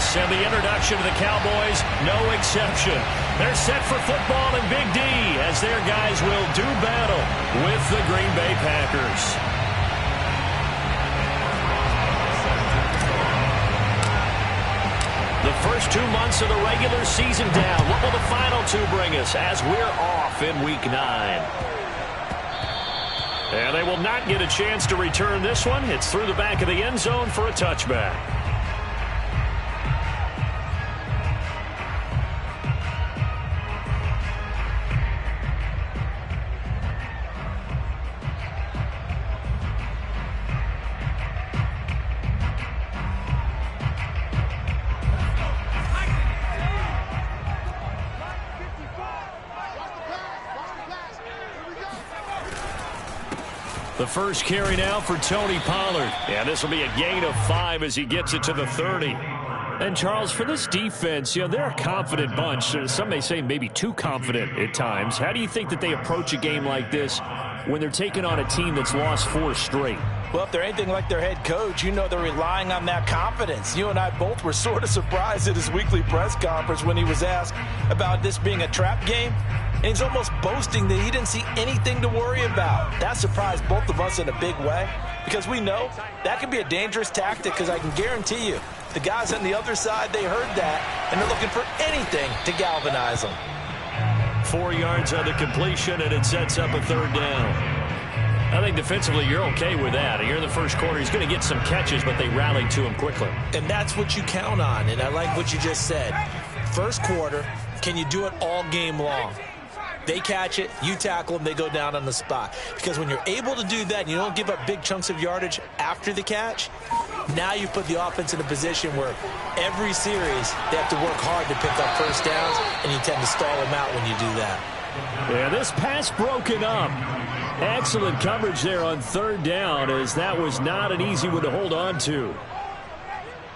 this, and the introduction to the Cowboys, no exception. They're set for football in Big D as their guys will do battle with the Green Bay Packers. The first 2 months of the regular season down. What will the final two bring us as we're off in Week 9? And they will not get a chance to return this one. It's through the back of the end zone for a touchback. The first carry now for Tony Pollard. And this will be a gain of 5 as he gets it to the 30. And, Charles, for this defense, they're a confident bunch. Some may say maybe too confident at times. How do you think that they approach a game like this when they're taking on a team that's lost 4 straight? Well, if they're anything like their head coach, they're relying on that confidence. You and I both were sort of surprised at his weekly press conference when he was asked about this being a trap game. And he's almost boasting that he didn't see anything to worry about. That surprised both of us in a big way because we know that can be a dangerous tactic because I can guarantee you the guys on the other side, they heard that, and they're looking for anything to galvanize them. 4 yards on the completion, and it sets up a 3rd down. I think defensively you're okay with that. Here in the first quarter, he's going to get some catches, but they rallied to him quickly. And that's what you count on, and I like what you just said. First quarter, can you do it all game long? They catch it, you tackle them, they go down on the spot. Because when you're able to do that and you don't give up big chunks of yardage after the catch, now you put the offense in a position where every series they have to work hard to pick up first downs, and you tend to stall them out when you do that. Yeah, this pass broken up. Excellent coverage there on 3rd down, as that was not an easy one to hold on to.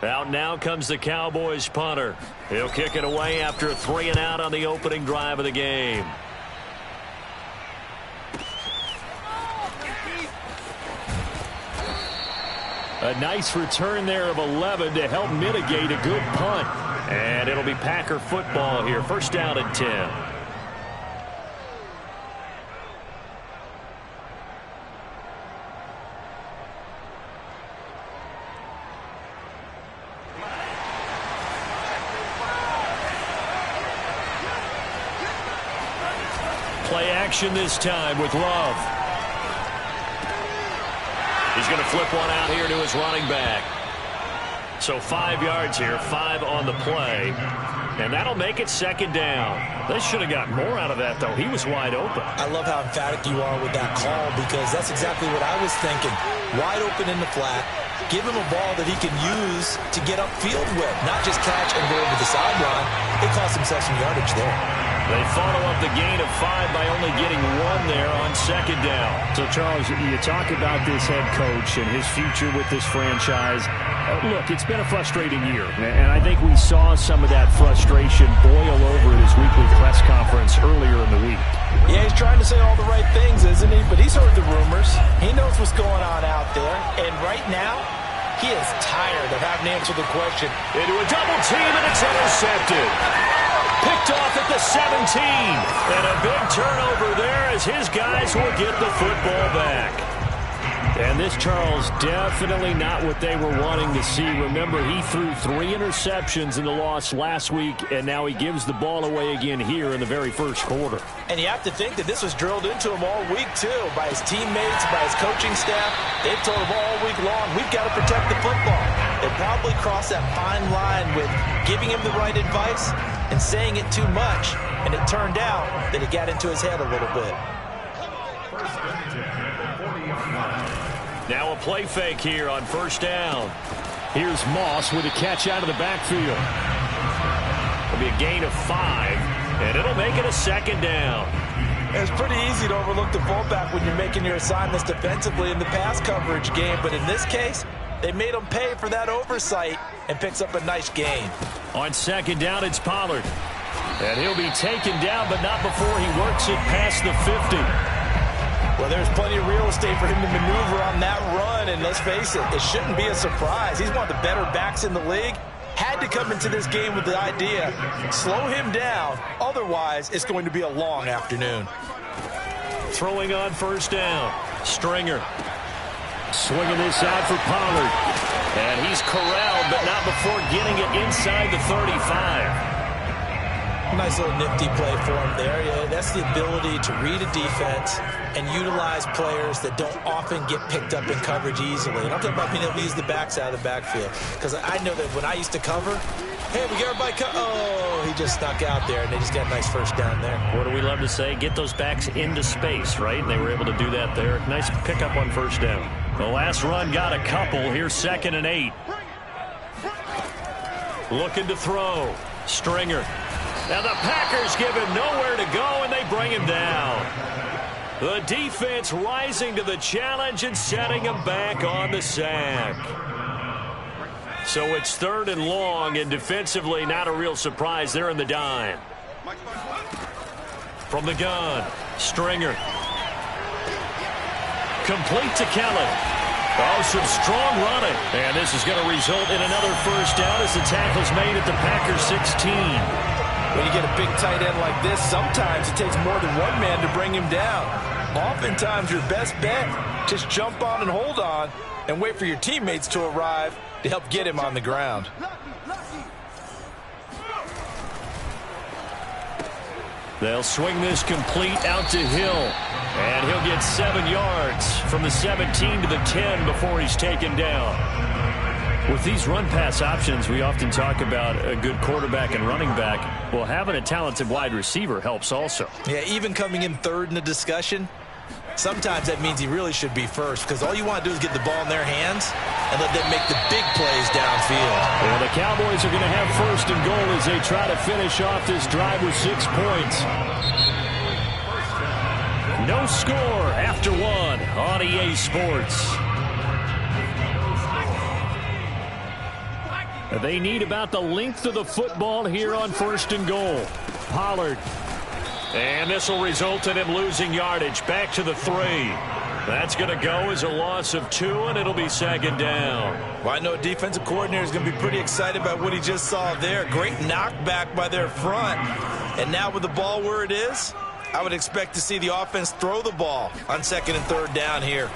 Out now comes the Cowboys punter. He'll kick it away after a 3-and-out on the opening drive of the game. A nice return there of 11 to help mitigate a good punt. And it'll be Packer football here. First down and 10. Play action this time with Love. He's going to flip one out here to his running back. So 5 yards here, 5 on the play. And that'll make it 2nd down. They should have gotten more out of that, though. He was wide open. I love how emphatic you are with that call because that's exactly what I was thinking. Wide open in the flat. Give him a ball that he can use to get upfield with, not just catch and go over the sideline. They cost themselves some yardage there. They follow up the gain of 5 by only getting 1 there on 2nd down. So, Charles, you talk about this head coach and his future with this franchise. Look, it's been a frustrating year, and I think we saw some of that frustration boil over at his weekly press conference earlier in the week. Yeah, he's trying to say all the right things, isn't he? But he's heard the rumors. He knows what's going on out there. And right now, he is tired of having to answer the question. Into a double team, and it's intercepted. Picked off at the 17. And a big turnover there as his guys will get the football back. And this, Charles, definitely not what they were wanting to see. Remember, he threw 3 interceptions in the loss last week, and now he gives the ball away again here in the very first quarter. And you have to think that this was drilled into him all week, too, by his teammates, by his coaching staff. They've told him all week long, we've got to protect the football. They probably crossed that fine line with giving him the right advice and saying it too much, and it turned out that it got into his head a little bit. Now a play fake here on 1st down. Here's Moss with a catch out of the backfield. It'll be a gain of 5, and it'll make it a 2nd down. It's pretty easy to overlook the fullback when you're making your assignments defensively in the pass coverage game, but in this case, they made him pay for that oversight and picks up a nice gain. On 2nd down, it's Pollard. And he'll be taken down, but not before he works it past the 50. Well, there's plenty of real estate for him to maneuver on that run, and let's face it, it shouldn't be a surprise. He's one of the better backs in the league. had to come into this game with the idea, slow him down, otherwise it's going to be a long afternoon. Throwing on first down. Stringer. Swinging this out for Pollard. And he's corralled, but not before getting it inside the 35. Nice little nifty play for him there. Yeah, that's the ability to read a defense and utilize players that don't often get picked up in coverage easily. And I'm talking about being able to use the backs out of the backfield. Because I know that when I used to cover, hey, we got everybody oh, he just snuck out there, and they just got a nice first down there. What do we love to say? Get those backs into space, right? And they were able to do that there. Nice pickup on first down. The last run got a couple. Here's 2nd and 8. Looking to throw. Stringer. Now the Packers give him nowhere to go, and they bring him down. The defense rising to the challenge and setting him back on the sack. So it's 3rd and long, and defensively not a real surprise. They're in the dime. From the gun, Stringer. Complete to Kelly. Oh, some strong running. And this is going to result in another first down as the tackle's made at the Packers 16. When you get a big tight end like this, sometimes it takes more than one man to bring him down. Oftentimes, your best bet, just jump on and hold on and wait for your teammates to arrive to help get him on the ground. They'll swing this complete out to Hill. And he'll get 7 yards from the 17 to the 10 before he's taken down. With these run-pass options, we often talk about a good quarterback and running back. Well, having a talented wide receiver helps also. Yeah, even coming in 3rd in the discussion, sometimes that means he really should be first, because all you want to do is get the ball in their hands and let them make the big plays downfield. Well, the Cowboys are going to have 1st and goal as they try to finish off this drive with 6 points. No score after 1 on EA Sports. They need about the length of the football here on 1st and goal. Pollard. And this will result in him losing yardage. Back to the 3. That's going to go as a loss of 2, and it'll be 2nd down. Well, I know a defensive coordinator is going to be pretty excited about what he just saw there. Great knockback by their front. And now with the ball where it is, I would expect to see the offense throw the ball on 2nd and 3rd down here.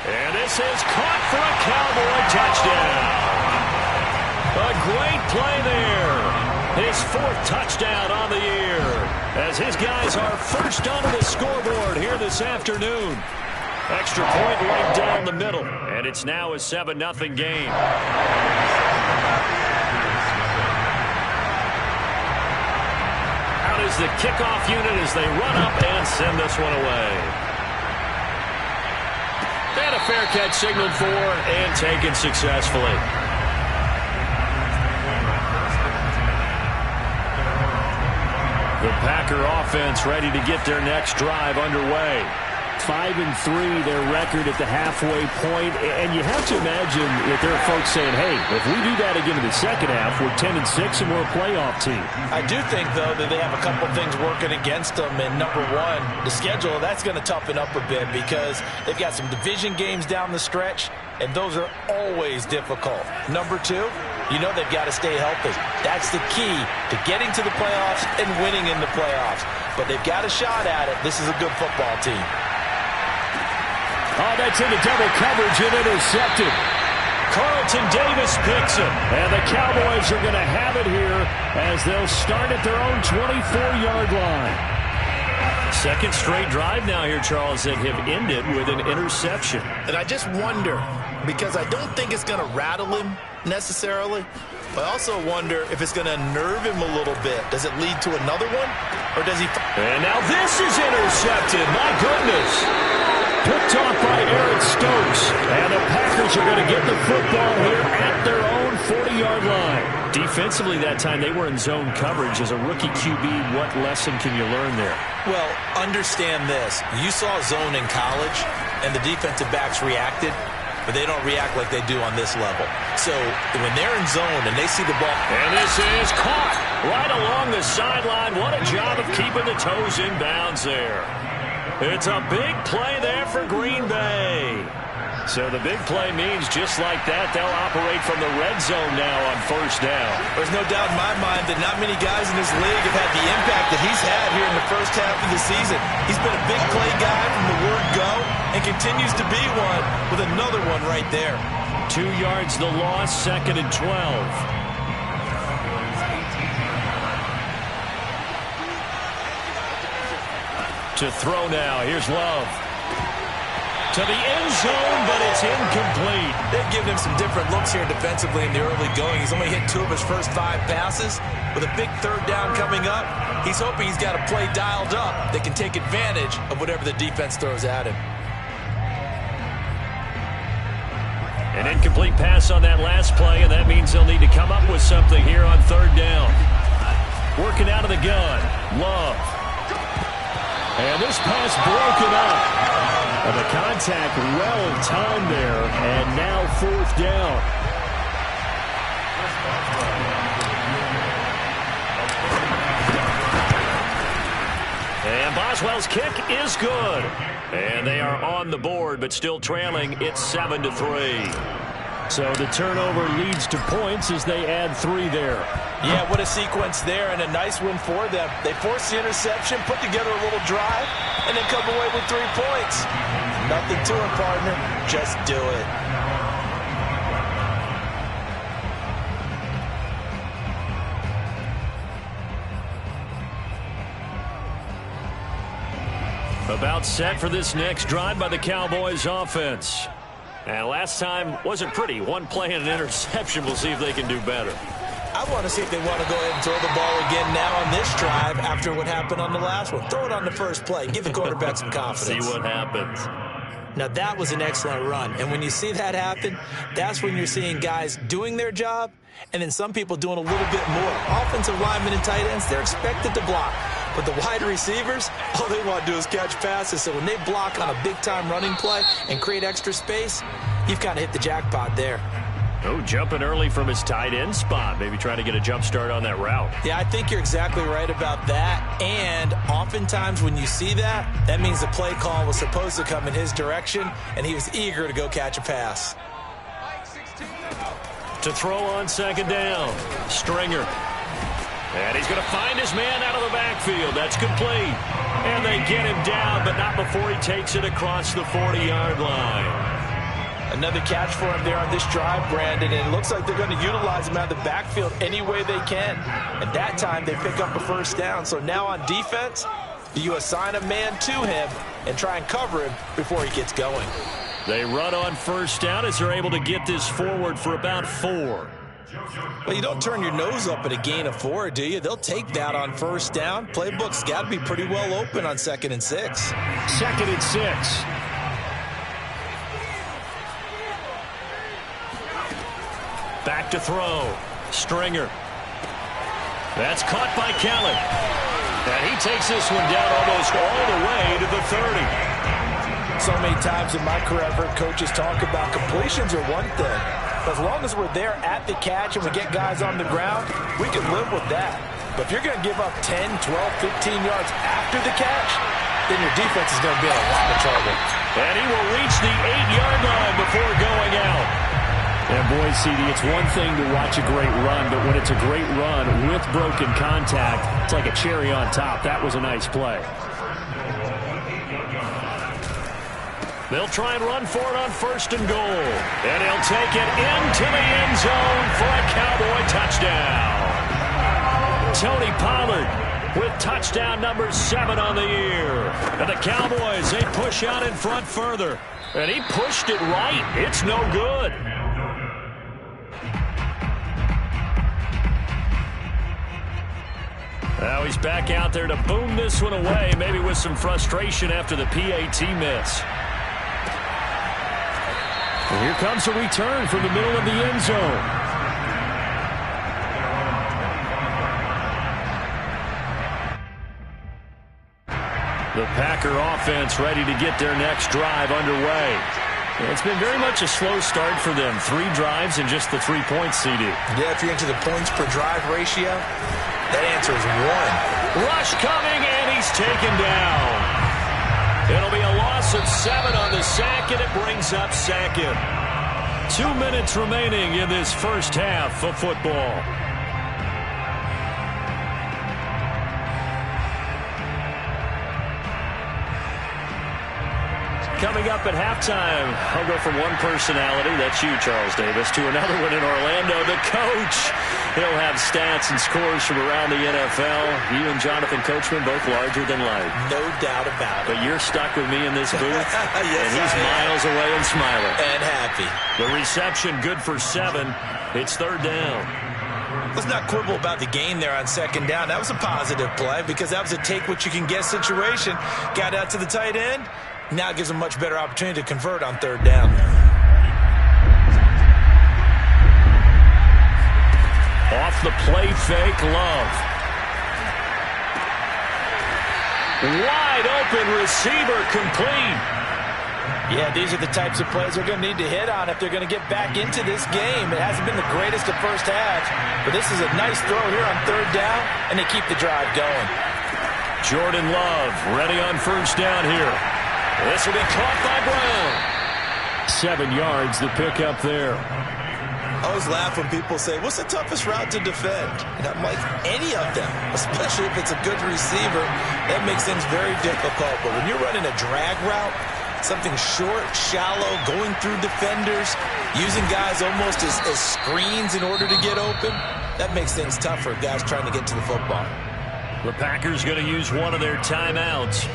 And this is caught for a Cowboy touchdown. A great play there. His 4th touchdown on the year. As his guys are first onto the scoreboard here this afternoon. Extra point right down the middle. And it's now a 7-0 game. Out is the kickoff unit as they run up and send this one away. And a fair catch signaled for and taken successfully. The Packer offense ready to get their next drive underway. 5-3 their record at the halfway point, and you have to imagine that there are folks saying, hey, if we do that again in the second half, we're 10-6 and we're a playoff team. I do think, though, that they have a couple things working against them, and number one, the schedule, that's going to toughen up a bit because they've got some division games down the stretch, and those are always difficult. Number two, you know they've got to stay healthy. That's the key to getting to the playoffs and winning in the playoffs. But they've got a shot at it. This is a good football team. Oh, that's into double coverage and intercepted. Carlton Davis picks him. And the Cowboys are going to have it here as they'll start at their own 24-yard line. 2nd straight drive now here, Charles, that have ended with an interception. And I just wonder, because I don't think it's going to rattle him necessarily, but I also wonder if it's going to nerve him a little bit. Does it lead to another one? Or does he... And now this is intercepted. My goodness. Picked off by Aaron Stokes. And the Packers are going to get the football here at their own 40-yard line. Defensively that time, they were in zone coverage. As a rookie QB, what lesson can you learn there? Well, understand this. You saw zone in college, and the defensive backs reacted, but they don't react like they do on this level. So when they're in zone and they see the ball. And this is caught right along the sideline. What a job of keeping the toes in bounds there. It's a big play there for Green Bay. So the big play means just like that, they'll operate from the red zone now on first down. There's no doubt in my mind that not many guys in this league have had the impact that he's had here in the first half of the season. He's been a big play guy from the word go and continues to be one with another one right there. 2 yards the loss, 2nd and 12. To throw now, here's Love. To the end zone, but it's incomplete. They've given him some different looks here defensively in the early going. He's only hit 2 of his first 5 passes. With a big 3rd down coming up, he's hoping he's got a play dialed up that can take advantage of whatever the defense throws at him. An incomplete pass on that last play, and that means they'll need to come up with something here on 3rd down. Working out of the gun, Love. And this pass broken up. And the contact well timed there, and now 4th down. And Boswell's kick is good. And they are on the board, but still trailing. It's 7-3. So the turnover leads to points as they add 3 there. Yeah, what a sequence there, and a nice win for them. They forced the interception, put together a little drive, and then come away with 3 points. Nothing to it, partner. Just do it. About set for this next drive by the Cowboys offense. And last time wasn't pretty. 1 play and an interception. We'll see if they can do better. I want to see if they want to go ahead and throw the ball again now on this drive after what happened on the last one. Throw it on the first play. Give the quarterback some confidence. See what happens. Now, that was an excellent run. And when you see that happen, that's when you're seeing guys doing their job and then some people doing a little bit more. Offensive linemen and tight ends, they're expected to block. But the wide receivers, all they want to do is catch passes. So when they block on a big-time running play and create extra space, you've kind of hit the jackpot there. Oh, jumping early from his tight end spot. Maybe trying to get a jump start on that route. Yeah, I think you're exactly right about that. And oftentimes when you see that, that means the play call was supposed to come in his direction, and he was eager to go catch a pass. To throw on 2nd down, Stringer. And he's going to find his man out of the backfield. That's complete. And they get him down, but not before he takes it across the 40-yard line. Another catch for him there on this drive, Brandon, and it looks like they're going to utilize him out of the backfield any way they can. And that time they pick up a 1st down. So now on defense, you assign a man to him and try and cover him before he gets going. They run on 1st down as they're able to get this forward for about 4. Well, you don't turn your nose up at a gain of 4, do you? They'll take that on 1st down. Playbook's got to be pretty well open on 2nd and 6. 2nd and 6. Back to throw. Stringer. That's caught by Kelly. And he takes this one down almost all the way to the 30. So many times in my career, I've heard coaches talk about completions are one thing. But as long as we're there at the catch and we get guys on the ground, we can live with that. But if you're going to give up 10, 12, 15 yards after the catch, then your defense is going to be in a lot of trouble. And he will reach the 8-yard line before going out. And boy, CD, it's one thing to watch a great run, but when it's a great run with broken contact, it's like a cherry on top. That was a nice play. They'll try and run for it on 1st and goal. And he'll take it into the end zone for a Cowboy touchdown. Tony Pollard with touchdown number 7 on the year. And the Cowboys, they push out in front further. And he pushed it right. It's no good. Now he's back out there to boom this one away, maybe with some frustration after the PAT miss. And here comes a return from the middle of the end zone. The Packer offense ready to get their next drive underway. It's been very much a slow start for them. 3 drives and just the 3 points, CD. Yeah, if you're into the points per drive ratio, that answer is 1. Rush coming, and he's taken down. It'll be a long loss of 7 on the sack, and it brings up second. 2 minutes remaining in this first half of football. Coming up at halftime, I'll go from one personality, that's you, Charles Davis, to another one in Orlando, the coach. He'll have stats and scores from around the NFL. You and Jonathan Coachman, both larger than life. No doubt about it. But you're stuck with me in this booth, yes, and he's miles away and smiling. And happy. The reception good for 7. It's third down. Let's not quibble about the gain there on second down. That was a positive play because that was a take-what-you-can-get situation. Got out to the tight end. Now it gives them a much better opportunity to convert on third down. Off the play fake, Love. Wide open receiver, complete. Yeah, these are the types of plays they're going to need to hit on if they're going to get back into this game. It hasn't been the greatest of first halves, but this is a nice throw here on third down, and they keep the drive going. Jordan Love ready on first down here. This will be caught by Brown. 7 yards, the pickup there. I always laugh when people say, what's the toughest route to defend? And I'm like, any of them, especially if it's a good receiver. That makes things very difficult. But when you're running a drag route, something short, shallow, going through defenders, using guys almost as screens in order to get open, that makes things tough for guys trying to get to the football. The Packers going to use one of their timeouts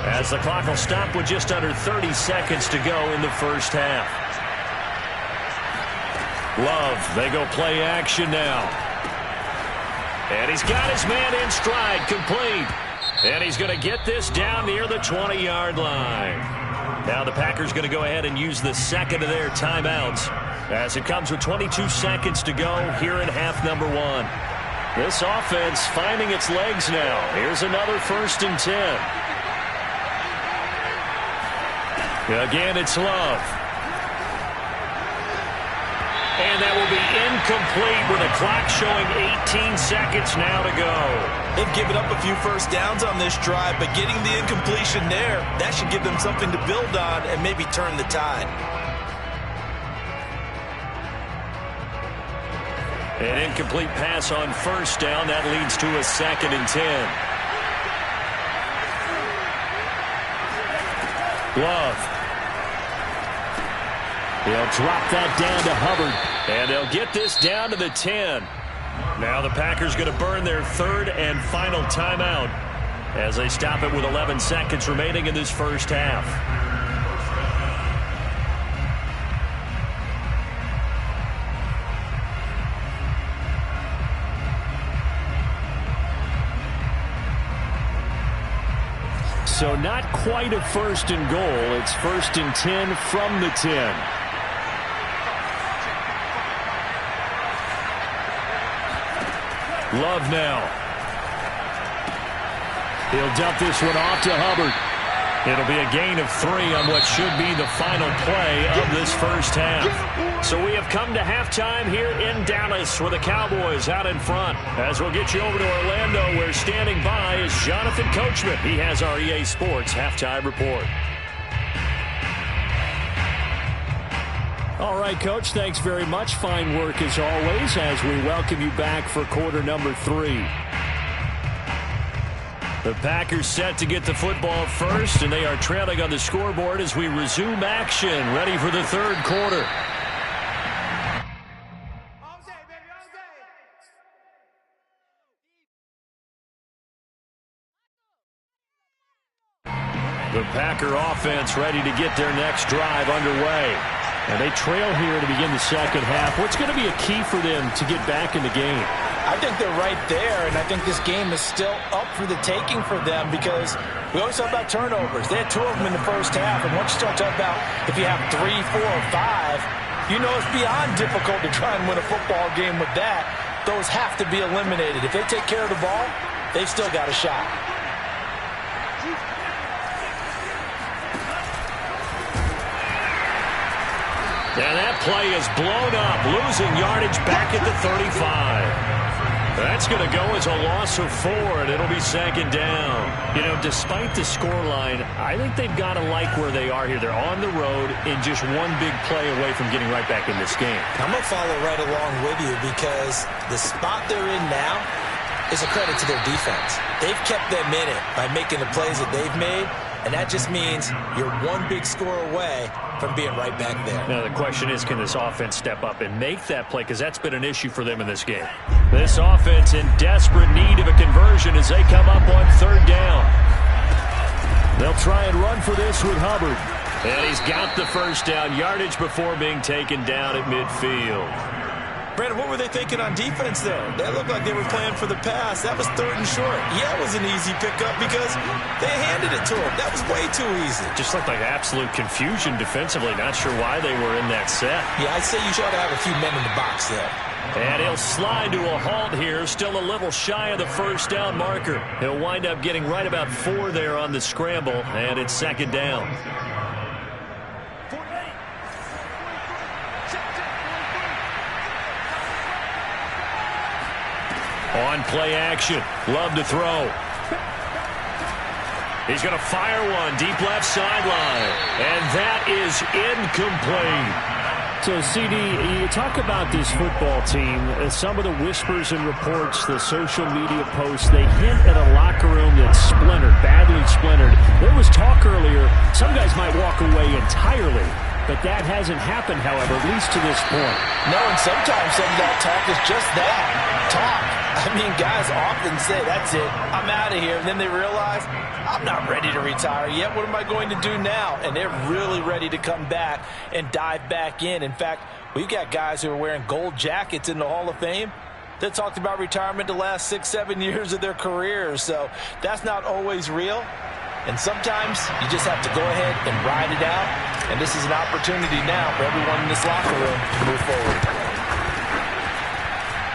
as the clock will stop with just under 30 seconds to go in the first half. Love, they go play action now. And he's got his man in stride, complete. And he's going to get this down near the 20-yard line. Now the Packers going to go ahead and use the second of their timeouts as it comes with 22 seconds to go here in half number 1. This offense finding its legs now. Here's another 1st and 10. Again, it's Love. And that will be incomplete with a clock showing 18 seconds now to go. They've given up a few first downs on this drive, but getting the incompletion there, that should give them something to build on and maybe turn the tide. An incomplete pass on first down. That leads to a 2nd and 10. Love. They'll drop that down to Hubbard. And they'll get this down to the 10. Now the Packers going to burn their 3rd and final timeout as they stop it with 11 seconds remaining in this first half. So not quite a 1st and goal. It's 1st and 10 from the 10. Love now. He'll dump this one off to Hubbard. It'll be a gain of 3 on what should be the final play of this first half. So we have come to halftime here in Dallas with the Cowboys out in front. As we'll get you over to Orlando, where standing by is Jonathan Coachman. He has our EA Sports halftime report. All right, Coach, thanks very much. Fine work as always as we welcome you back for quarter number 3. The Packers set to get the football first, and they are trailing on the scoreboard as we resume action, ready for the 3rd quarter. The Packer offense ready to get their next drive underway. And they trail here to begin the second half. What's going to be a key for them to get back in the game? I think they're right there, and I think this game is still up for the taking for them because we always talk about turnovers. They had 2 of them in the first half, and once you start talking about if you have 3, 4, or 5, you know it's beyond difficult to try and win a football game with that. Those have to be eliminated. If they take care of the ball, they've still got a shot. And that play is blown up, losing yardage back at the 35. That's going to go as a loss of 4, and it'll be 2nd down. You know, despite the scoreline, I think they've got to like where they are here. They're on the road and just one big play away from getting right back in this game. I'm going to follow right along with you because the spot they're in now is a credit to their defense. They've kept them in it by making the plays that they've made, and that just means you're one big score away from being right back there. Now, the question is, can this offense step up and make that play? Because that's been an issue for them in this game. This offense in desperate need of a conversion as they come up on 3rd down. They'll try and run for this with Hubbard. And he's got the 1st down yardage before being taken down at midfield. Brandon, what were they thinking on defense there? They looked like they were playing for the pass. That was 3rd and short. Yeah, it was an easy pickup because they handed it to him. That was way too easy. Just looked like absolute confusion defensively. Not sure why they were in that set. Yeah, I'd say you should have a few men in the box there. And he'll slide to a halt here. Still a little shy of the 1st down marker. He'll wind up getting right about 4 there on the scramble, and it's 2nd down. On play action. Love to throw. He's going to fire one deep left sideline. And that is incomplete. So, CD, you talk about this football team, some of the whispers and reports, the social media posts, they hint at a locker room that's splintered, badly splintered. There was talk earlier, some guys might walk away entirely, but that hasn't happened, however, at least to this point. No, and sometimes some of that talk is just that, talk. I mean, guys often say, that's it, I'm out of here, and then they realize, I'm not ready to retire yet. What am I going to do now? And they're really ready to come back and dive back in. In fact, we've got guys who are wearing gold jackets in the Hall of Fame that talked about retirement the last 6-7 years of their careers. So that's not always real. And sometimes you just have to go ahead and ride it out. And this is an opportunity now for everyone in this locker room to move forward.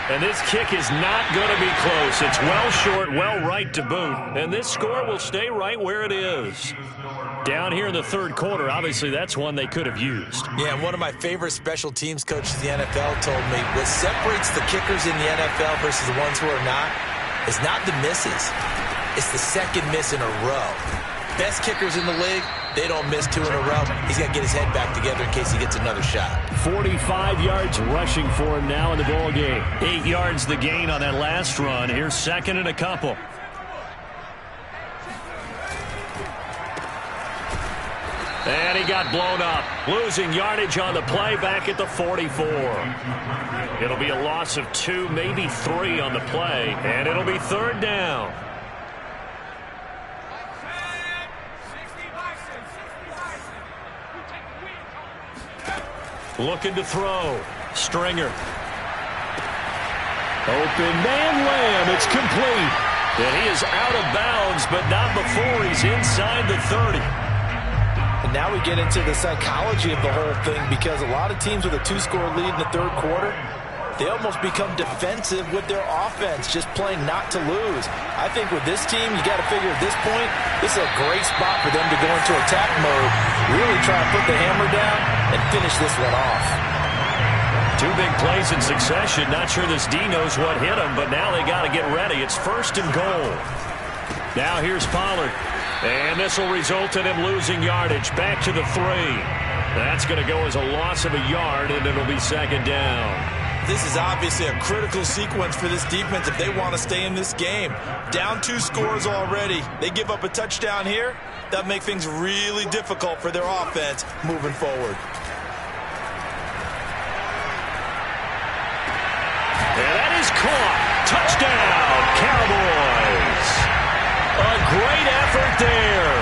And this kick is not going to be close. It's well short, well right to boot. And this score will stay right where it is. Down here in the 3rd quarter, obviously that's one they could have used. Yeah, one of my favorite special teams coaches in the NFL told me what separates the kickers in the NFL versus the ones who are not is not the misses. It's the 2nd miss in a row. Best kickers in the league, they don't miss 2 in a row. He's got to get his head back together in case he gets another shot. 45 yards rushing for him now in the ball game. 8 yards the gain on that last run. Here's 2nd and a couple. And he got blown up. Losing yardage on the play back at the 44. It'll be a loss of 2, maybe 3 on the play. And it'll be 3rd down. Looking to throw. Stringer. Open man Lamb. It's complete. And he is out of bounds, but not before he's inside the 30. And now we get into the psychology of the whole thing because a lot of teams with a 2-score lead in the 3rd quarter, they almost become defensive with their offense, just playing not to lose. I think with this team, you got to figure at this point, this is a great spot for them to go into attack mode, really try to put the hammer down and finish this one off. 2 big plays in succession. Not sure this D knows what hit him, but now they got to get ready. It's 1st and goal. Now here's Pollard. And this will result in him losing yardage. Back to the 3. That's going to go as a loss of a yard, and it'll be 2nd down. This is obviously a critical sequence for this defense if they want to stay in this game. Down 2 scores already. They give up a touchdown here. That'll make things really difficult for their offense moving forward. And that is caught. Touchdown, Cowboys. A great effort there.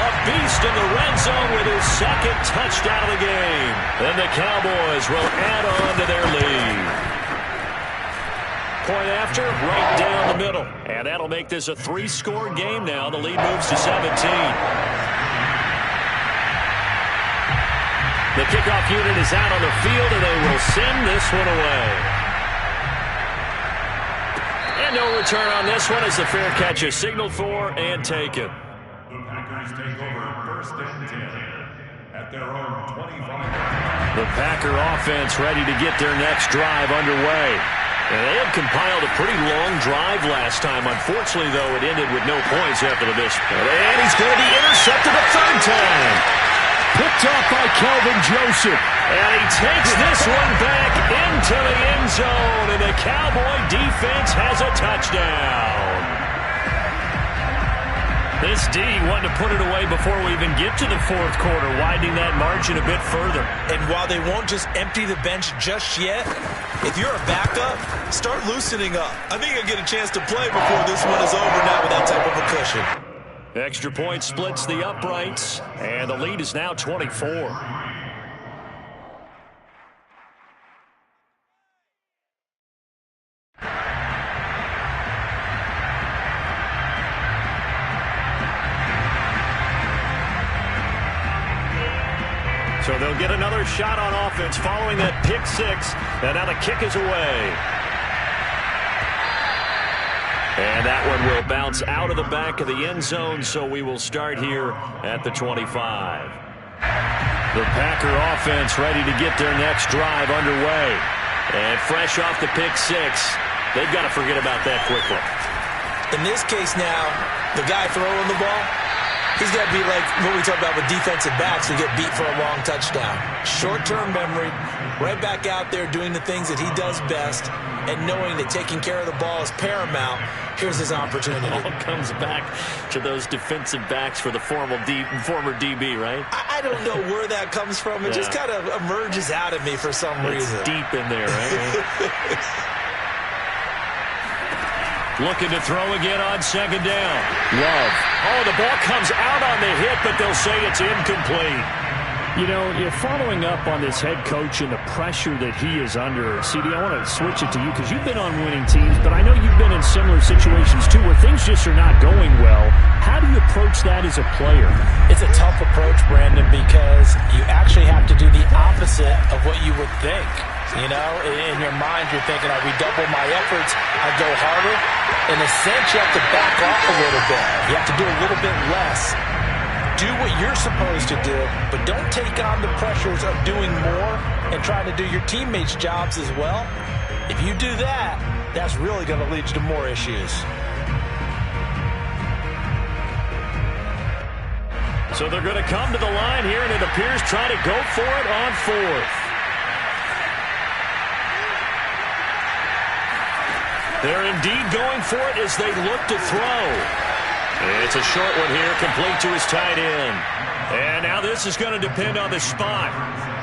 A beast in the red zone with his 2nd touchdown of the game. And the Cowboys will add on to their lead. Point after, right down the middle. And that'll make this a 3-score game now. The lead moves to 17. The kickoff unit is out on the field, and they will send this one away. And no return on this one as the fair catch is signaled for and taken. Take over 1st and 10 at their own 25. The Packer offense ready to get their next drive underway. And they had compiled a pretty long drive last time. Unfortunately, though, it ended with no points after the miss. And he's going to be intercepted a third time. Picked off by Kelvin Joseph. And he takes this one back into the end zone. And the Cowboy defense has a touchdown. This D wanted to put it away before we even get to the fourth quarter, widening that margin a bit further. And while they won't just empty the bench just yet, if you're a backup, start loosening up. I think you'll get a chance to play before this one is over now with that type of a cushion. Extra point splits the uprights, and the lead is now 24. So they'll get another shot on offense following that pick six. And now the kick is away. And that one will bounce out of the back of the end zone, so we will start here at the 25. The Packer offense ready to get their next drive underway. And fresh off the pick six, they've got to forget about that quickly. In this case now, the guy throwing the ball, he's got to be like what we talk about with defensive backs who get beat for a long touchdown. Short-term memory, right back out there doing the things that he does best, and knowing that taking care of the ball is paramount. Here's his opportunity. It all comes back to those defensive backs for the former DB, right? I don't know where that comes from. It just kind of emerges out of me for some reason. Deep in there, right? Looking to throw again on second down. Love. Oh, the ball comes out on the hit, but they'll say it's incomplete. You know, following up on this head coach and the pressure that he is under, CD, I want to switch it to you because you've been on winning teams, but I know you've been in similar situations too where things just are not going well. How do you approach that as a player? It's a tough approach, Brandon, because you actually have to do the opposite of what you would think. You know, in your mind, you're thinking, I redouble my efforts, I go harder. In a sense, you have to back off a little bit. You have to do a little bit less. Do what you're supposed to do, but don't take on the pressures of doing more and trying to do your teammates' jobs as well. If you do that, that's really going to lead you to more issues. So they're going to come to the line here, and it appears trying to go for it on fourth. They're indeed going for it as they look to throw. It's a short one here, complete to his tight end. And now this is going to depend on the spot.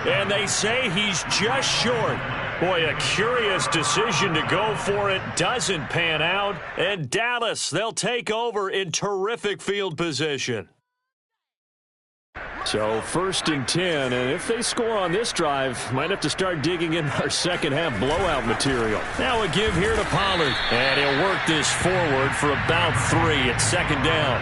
And they say he's just short. Boy, a curious decision to go for it. Doesn't pan out. And Dallas, they'll take over in terrific field position. So 1st and 10, and if they score on this drive, might have to start digging in our second half blowout material. Now a give here to Pollard, and he'll work this forward for about 3 at second down.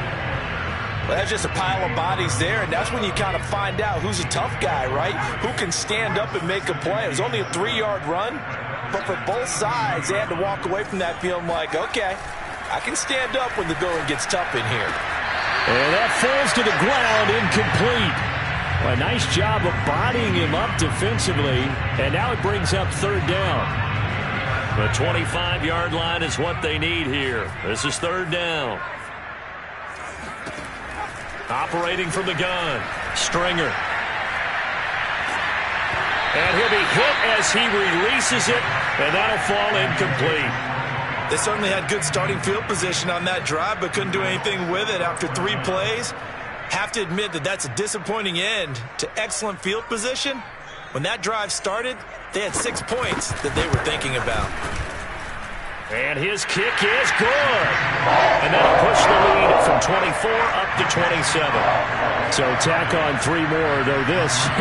Well, that's just a pile of bodies there, and that's when you kind of find out who's a tough guy, right? Who can stand up and make a play. It was only a 3-yard run, but for both sides, they had to walk away from that feeling like, okay, I can stand up when the going gets tough in here. And that falls to the ground, incomplete. Well, a nice job of bodying him up defensively, and now it brings up 3rd down. The 25-yard line is what they need here. This is 3rd down. Operating from the gun, Stringer. And he'll be hit as he releases it, and that'll fall incomplete. They certainly had good starting field position on that drive, but couldn't do anything with it after 3 plays. Have to admit that that's a disappointing end to excellent field position. When that drive started, they had 6 points that they were thinking about. And his kick is good. And that'll push the lead from 24 up to 27. So tack on 3 more, though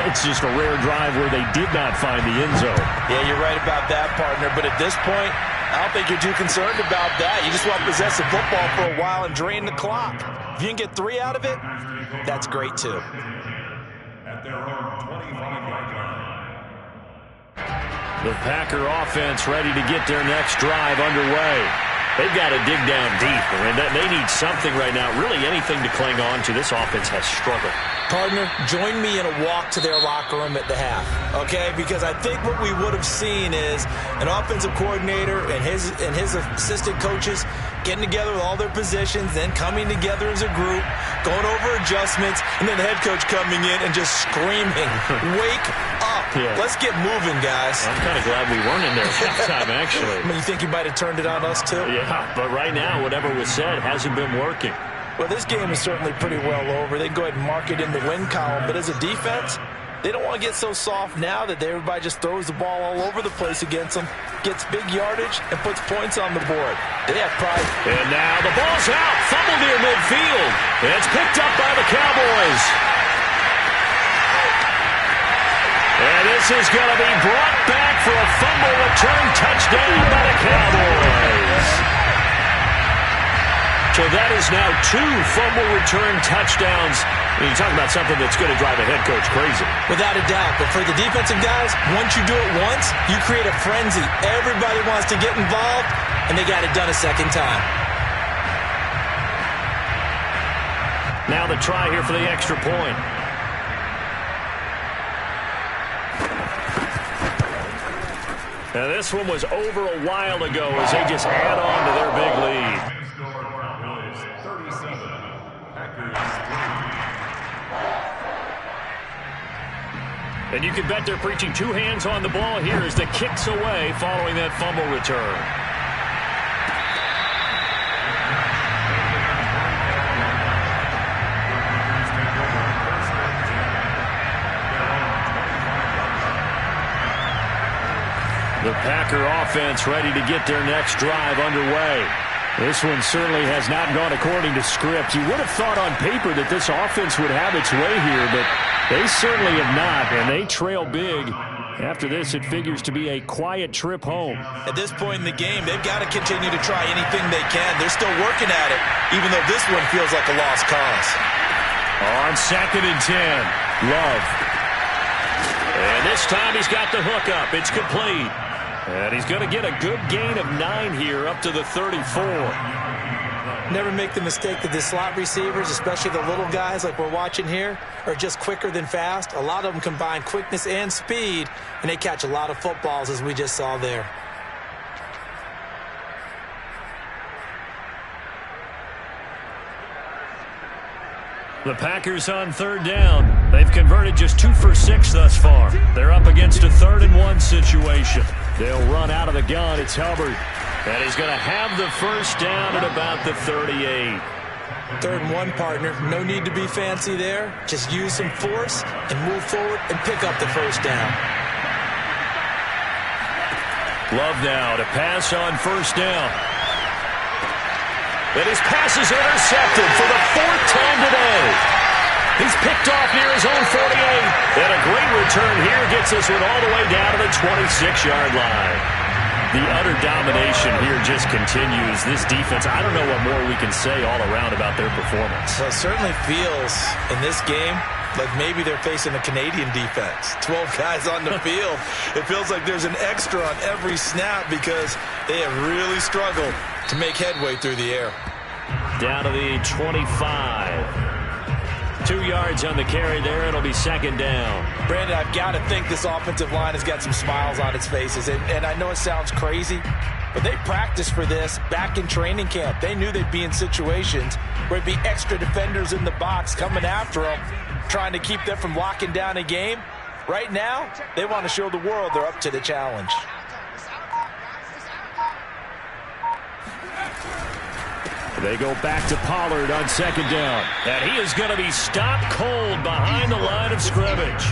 it's just a rare drive where they did not find the end zone. Yeah, you're right about that, partner. But at this point, I don't think you're too concerned about that. You just want to possess the football for a while and drain the clock. If you can get 3 out of it, that's great too. At their own 25-yard line. The Packer offense ready to get their next drive underway. They've got to dig down deep, and they need something right now. Really anything to cling on to. This offense has struggled. Partner, join me in a walk to their locker room at the half, okay? Because I think what we would have seen is an offensive coordinator and his assistant coaches getting together with all their positions, then coming together as a group, going over adjustments, and then the head coach coming in and just screaming, wake up. Yeah. Let's get moving, guys. I'm kind of glad we weren't in there at halftime, actually. I mean, you think he might have turned it on us, too? Yeah, but right now, whatever was said hasn't been working. Well, this game is certainly pretty well over. They can go ahead and mark it in the win column. But as a defense, they don't want to get so soft now that everybody just throws the ball all over the place against them, gets big yardage, and puts points on the board. They have pride. And now the ball's out. Fumble near midfield. It's picked up by the Cowboys. And this is going to be brought back for a fumble return touchdown by the Cowboys. So that is now 2 fumble return touchdowns. And you talk about something that's going to drive a head coach crazy. Without a doubt. But for the defensive guys, once you do it once, you create a frenzy. Everybody wants to get involved, and they got it done a second time. Now the try here for the extra point. Now this one was over a while ago as they just add on to their big lead. And you can bet they're preaching 2 hands on the ball here as the kick's away following that fumble return. The Packer offense ready to get their next drive underway. This one certainly has not gone according to script. You would have thought on paper that this offense would have its way here, but they certainly have not, and they trail big. After this, it figures to be a quiet trip home. At this point in the game, they've got to continue to try anything they can. They're still working at it, even though this one feels like a lost cause. On 2nd and 10, Love. And this time he's got the hook up. It's complete. And he's going to get a good gain of 9 here up to the 34. Never make the mistake that the slot receivers, especially the little guys like we're watching here, are just quicker than fast. A lot of them combine quickness and speed, and they catch a lot of footballs, as we just saw there. The Packers on 3rd down. They've converted just 2 for 6 thus far. They're up against a 3rd and 1 situation. They'll run out of the gun. It's Hubbard. And he's going to have the first down at about the 38. 3rd and 1, partner. No need to be fancy there. Just use some force and move forward and pick up the first down. Love now to pass on 1st down. And his pass is intercepted for the 4th time today. He's picked off near his own 48. And a great return here gets this one all the way down to the 26-yard line. The utter domination here just continues. This defense, I don't know what more we can say all around about their performance. Well, it certainly feels in this game like maybe they're facing a Canadian defense. 12 guys on the field. It feels like there's an extra on every snap because they have really struggled to make headway through the air. Down to the 25. 2 yards on the carry there. It'll be 2nd down. Brandon, I've got to think this offensive line has got some smiles on its faces. And I know it sounds crazy, but they practiced for this back in training camp. They knew they'd be in situations where it'd be extra defenders in the box coming after them, trying to keep them from locking down a game. Right now, they want to show the world they're up to the challenge. They go back to Pollard on 2nd down. And he is going to be stopped cold behind the line of scrimmage.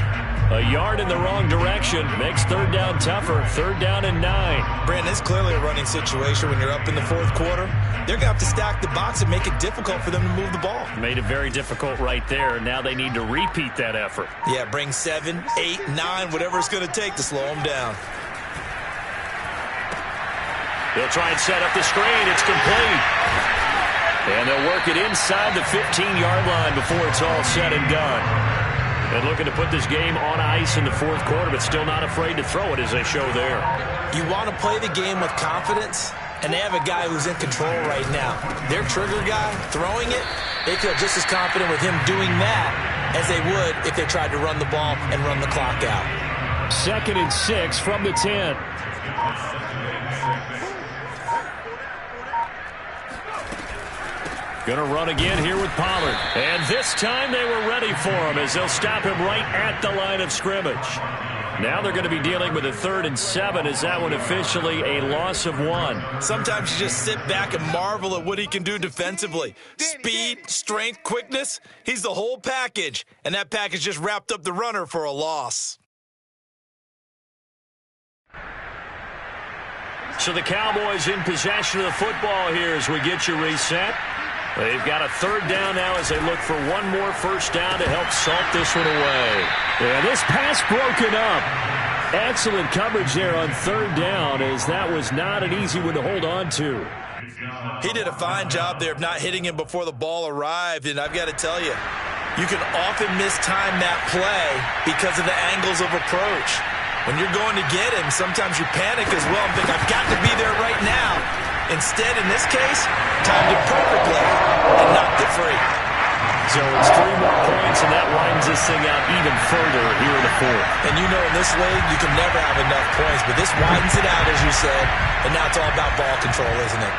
A yard in the wrong direction makes 3rd down tougher. 3rd down and 9. Brandon, it's clearly a running situation when you're up in the 4th quarter. They're going to have to stack the box and make it difficult for them to move the ball. Made it very difficult right there. Now they need to repeat that effort. Yeah, bring 7, 8, 9, whatever it's going to take to slow them down. They'll try and set up the screen. It's complete. And they'll work it inside the 15-yard line before it's all said and done. And looking to put this game on ice in the 4th quarter, but still not afraid to throw it as they show there. You want to play the game with confidence, and they have a guy who's in control right now. Their trigger guy, throwing it, they feel just as confident with him doing that as they would if they tried to run the ball and run the clock out. 2nd and 6 from the 10. Going to run again here with Pollard. And this time they were ready for him as they'll stop him right at the line of scrimmage. Now they're going to be dealing with a 3rd and 7. Is that one officially a loss of 1? Sometimes you just sit back and marvel at what he can do defensively. Speed, strength, quickness. He's the whole package. And that package just wrapped up the runner for a loss. So the Cowboys in possession of the football here as we get you reset. They've got a 3rd down now as they look for one more 1st down to help salt this one away. Yeah, this pass broken up. Excellent coverage there on 3rd down as that was not an easy one to hold on to. He did a fine job there of not hitting him before the ball arrived, and I've got to tell you, you can often mistime that play because of the angles of approach. When you're going to get him, sometimes you panic as well and think, I've got to be there right now. Instead, in this case, timed it perfectly and knocked it free. So it's 3 more points, and that widens this thing out even further here in the 4th. And you know in this league, you can never have enough points, but this widens it out, as you said, and now it's all about ball control, isn't it?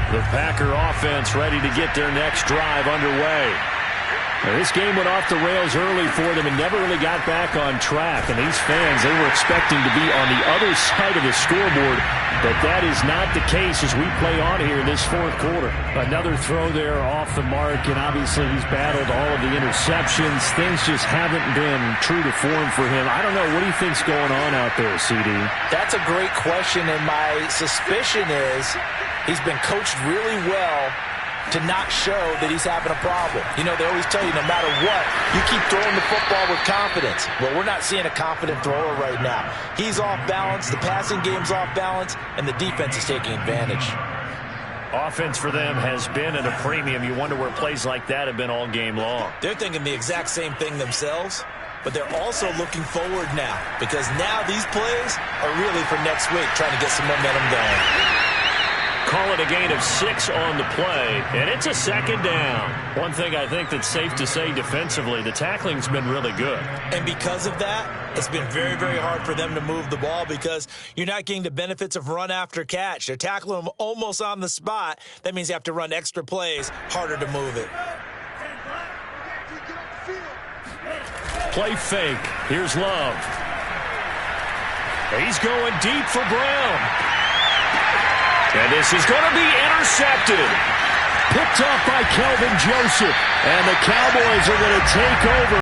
The Packer offense ready to get their next drive underway. Now, this game went off the rails early for them and never really got back on track. And these fans, they were expecting to be on the other side of the scoreboard, but that is not the case as we play on here in this 4th quarter. Another throw there off the mark, and obviously he's battled all of the interceptions. Things just haven't been true to form for him. I don't know. What do you think's going on out there, CD? That's a great question, and my suspicion is he's been coached really well to not show that he's having a problem. You know, they always tell you no matter what, you keep throwing the football with confidence. Well, we're not seeing a confident thrower right now. He's off balance, the passing game's off balance, and the defense is taking advantage. Offense for them has been at a premium. You wonder where plays like that have been all game long. They're thinking the exact same thing themselves, but they're also looking forward now because now these plays are really for next week, trying to get some momentum going. Call it a gain of 6 on the play, and it's a 2nd down. One thing I think that's safe to say defensively, the tackling's been really good. And because of that, it's been very, very hard for them to move the ball because you're not getting the benefits of run after catch. They're tackling them almost on the spot. That means you have to run extra plays, harder to move it. Play fake. Here's Love. He's going deep for Brown. And this is going to be intercepted. Picked off by Kelvin Joseph. And the Cowboys are going to take over.